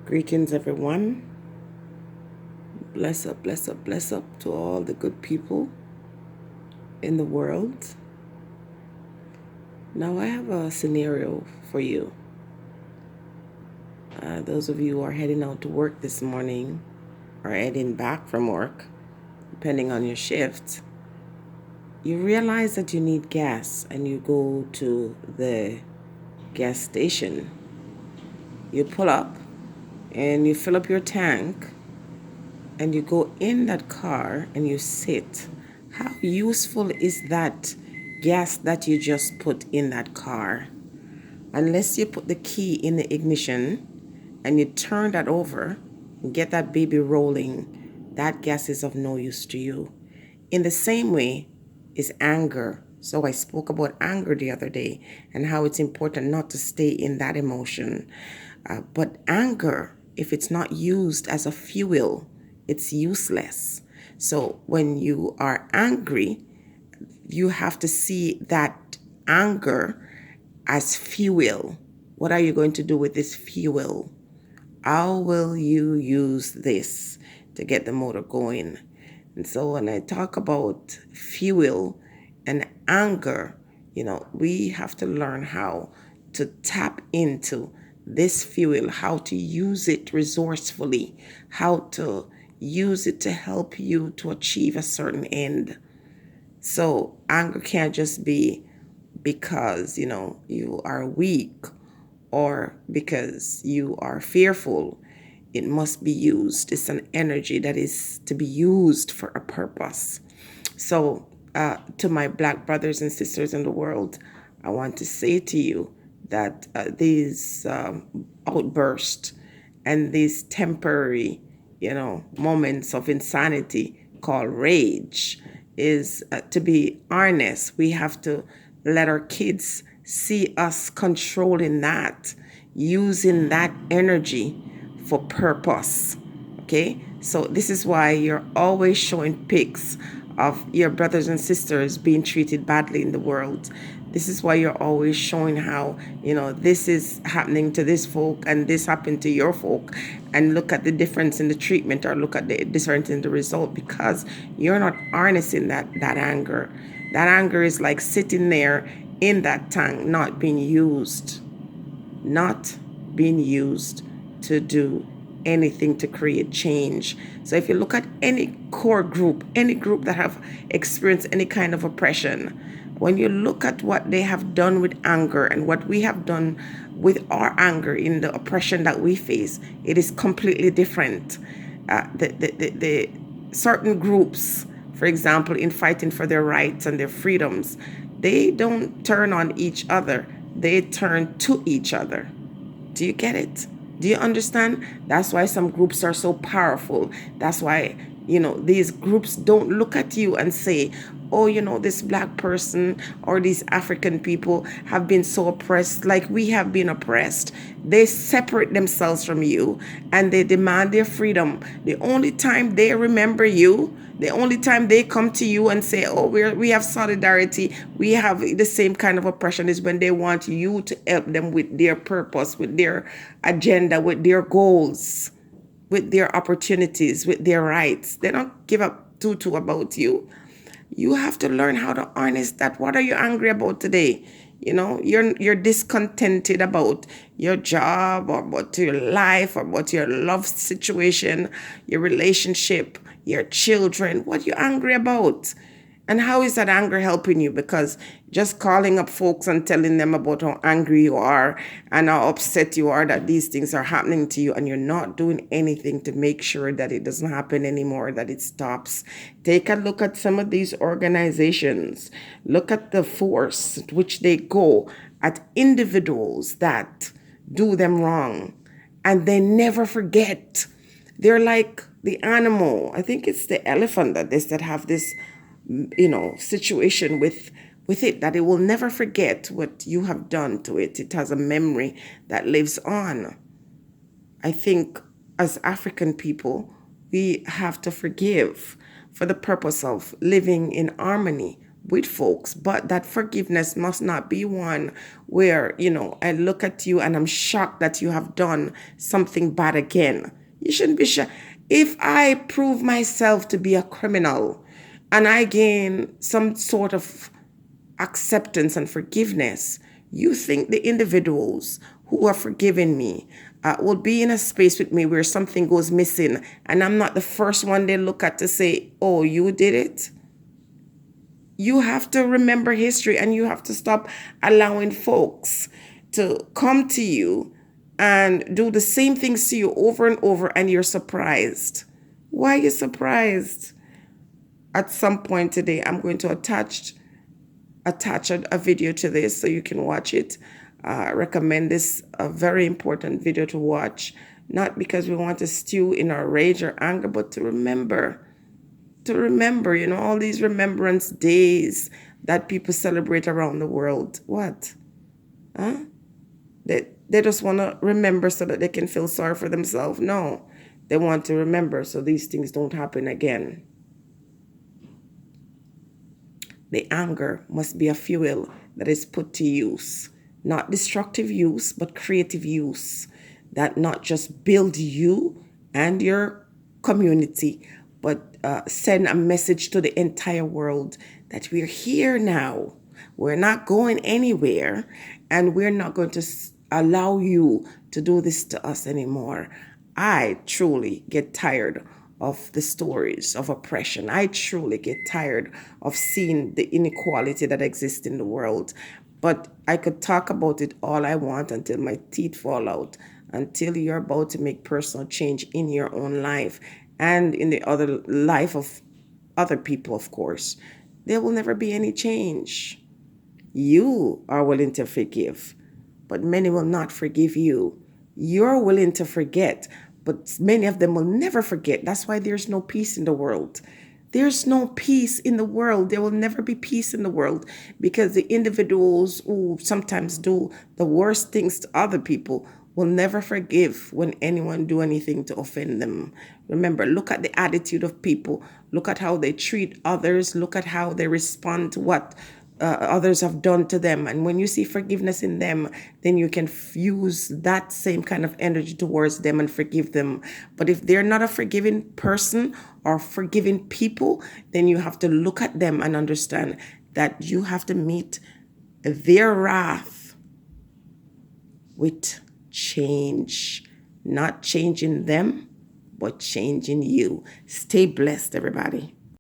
Greetings, everyone. Bless up, bless up, bless up to all the good people in the world. Now, I have a scenario for you. Those of you who are heading out to work this morning or heading back from work, depending on your shift, you realize that you need gas and you go to the gas station. You pull up and you fill up your tank and you go in that car and you sit. How useful is that gas that you just put in that car? Unless you put the key in the ignition and you turn that over and get that baby rolling, that gas is of no use to you. In the same way is anger. So I spoke about anger the other day and how it's important not to stay in that emotion. But anger, if it's not used as a fuel, it's useless. So when you are angry, you have to see that anger as fuel. What are you going to do with this fuel? How will you use this to get the motor going? And so when I talk about fuel and anger, we have to learn how to tap into this fuel, how to use it resourcefully, how to use it to help you to achieve a certain end. So anger can't just be because, you are weak or because you are fearful. It must be used. It's an energy that is to be used for a purpose. So, to my Black brothers and sisters in the world, I want to say to you that these outbursts and these temporary, moments of insanity called rage is to be honest. We have to let our kids see us controlling that, using that energy for purpose. Okay, so this is why you're always showing pics of your brothers and sisters being treated badly in the world. This is why you're always showing how, this is happening to this folk and this happened to your folk. And look at the difference in the treatment or look at the difference in the result, because you're not harnessing that anger. That anger is like sitting there in that tank, not being used to do anything to create change. So if you look at any core group, any group that have experienced any kind of oppression, when you look at what they have done with anger and what we have done with our anger in the oppression that we face, it is completely different. The certain groups, for example, in fighting for their rights and their freedoms, they don't turn on each other, they turn to each other. Do you get it? Do you understand? That's why some groups are so powerful. That's why, these groups don't look at you and say, oh, this Black person or these African people have been so oppressed like we have been oppressed. They separate themselves from you and they demand their freedom. The only time they remember you, the only time they come to you and say, oh, we have solidarity, we have the same kind of oppression, is when they want you to help them with their purpose, with their agenda, with their goals, with their opportunities, with their rights. They don't give a tutu about you. You have to learn how to harness that. What are you angry about today? You're discontented about your job or about your life or about your love situation, your relationship, your children. What are you angry about? And how is that anger helping you? Because just calling up folks and telling them about how angry you are and how upset you are that these things are happening to you, and you're not doing anything to make sure that it doesn't happen anymore, that it stops. Take a look at some of these organizations. Look at the force at which they go at individuals that do them wrong, and they never forget. They're like the animal. I think it's the elephant that have this situation with it, that it will never forget what you have done to it. It has a memory that lives on. I think as African people, we have to forgive for the purpose of living in harmony with folks, but that forgiveness must not be one where, I look at you and I'm shocked that you have done something bad again. You shouldn't be shocked. If I prove myself to be a criminal and I gain some sort of acceptance and forgiveness, you think the individuals who are forgiving me will be in a space with me where something goes missing and I'm not the first one they look at to say, oh, you did it? You have to remember history, and you have to stop allowing folks to come to you and do the same things to you over and over, and you're surprised. Why are you surprised? At some point today, I'm going to attach a video to this so you can watch it. Recommend this a very important video to watch, not because we want to stew in our rage or anger, but to remember, all these remembrance days that people celebrate around the world. What? Huh? They just want to remember so that they can feel sorry for themselves. No, they want to remember so these things don't happen again. The anger must be a fuel that is put to use, not destructive use, but creative use that not just build you and your community, but send a message to the entire world that we're here now. We're not going anywhere, and we're not going to allow you to do this to us anymore. I truly get tired of the stories of oppression. I truly get tired of seeing the inequality that exists in the world. But I could talk about it all I want until my teeth fall out, until you're about to make personal change in your own life and in the other life of other people, of course. There will never be any change. You are willing to forgive, but many will not forgive you. You're willing to forget, but many of them will never forget. That's why there's no peace in the world. There's no peace in the world. There will never be peace in the world because the individuals who sometimes do the worst things to other people will never forgive when anyone do anything to offend them. Remember, look at the attitude of people. Look at how they treat others. Look at how they respond to what others have done to them. And when you see forgiveness in them, then you can use that same kind of energy towards them and forgive them. But if they're not a forgiving person or forgiving people, then you have to look at them and understand that you have to meet their wrath with change, not changing them, but changing you. Stay blessed, everybody.